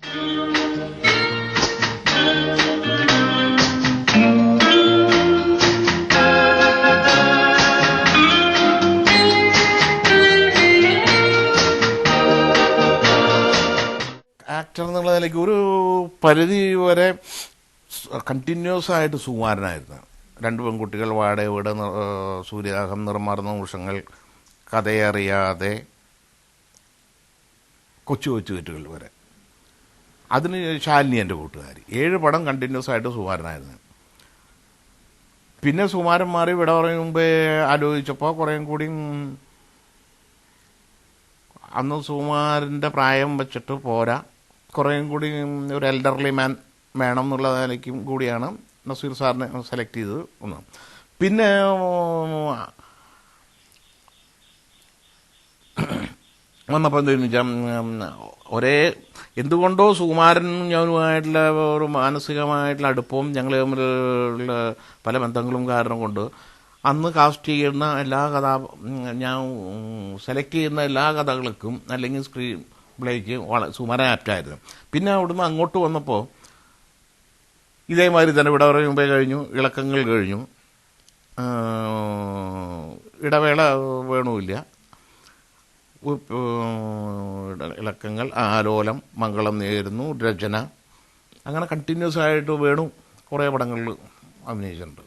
Actor എന്നുള്ള നിലയ്ക്ക് ഒരു പരിധി വരെ കണ്ടിന്യൂസ് ആയിട്ട് സുകുമാരനായിരുന്നു. രണ്ട് പെൺകുട്ടികൾ, വാടക വീട്, സൂര്യദാഹം, നിറമാർന്ന നിമിഷങ്ങൾ, കഥയറിയാതെ, കൊച്ചു കൊച്ചു തെറ്റുകൾ വരെ. അതിന് ശാലിനി എൻ്റെ കൂട്ടുകാരി. 7 പടം കണ്ടിന്യൂസ് ആയിട്ട് സുകുമാരനായിരുന്നു. പിന്നെ സുകുമാരൻ മാറി വിട പറയും മുമ്പേ ആലോചിച്ചപ്പോൾ കുറേയും കൂടി അന്ന് സുകുമാരൻ്റെ പ്രായം വെച്ചിട്ട് പോരാ, കുറേയും കൂടി ഒരു എൽഡർലി മാൻ വേണം എന്നുള്ള നിലയ്ക്കും കൂടിയാണ് നസീർ സാറിനെ സെലക്ട് ചെയ്തത്. ഒന്ന് പിന്നെ വന്നപ്പോൾ എന്താണെന്ന് വെച്ചാൽ എന്തുകൊണ്ടോ സുകുമാരനും ഞാനുമായിട്ടുള്ള ഒരു മാനസികമായിട്ടുള്ള അടുപ്പവും ഞങ്ങൾ തമ്മിലുള്ള പല ബന്ധങ്ങളും കാരണം കൊണ്ട് അന്ന് കാസ്റ്റ് ചെയ്യുന്ന ഞാൻ സെലക്ട് ചെയ്യുന്ന എല്ലാ കഥകൾക്കും അല്ലെങ്കിൽ സ്ക്രീൻ പ്ലേക്ക് സുകുമാരൻ ആപ്റ്റായിരുന്നു. പിന്നെ അവിടുന്ന് അങ്ങോട്ട് വന്നപ്പോൾ ഇതേമാതിരി തന്നെ വിട പറയും മുമ്പേ കഴിഞ്ഞു, ഇളക്കങ്ങൾ കഴിഞ്ഞു, ഇടവേള വേണമില്ല, ഇളക്കങ്ങൾ, ആലോലം, മംഗളം നേരുന്നു, രചന, അങ്ങനെ കണ്ടിന്യൂസ് ആയിട്ട് വേണു കുറേ പടങ്ങളിൽ അഭിനയിച്ചിട്ടുണ്ട്.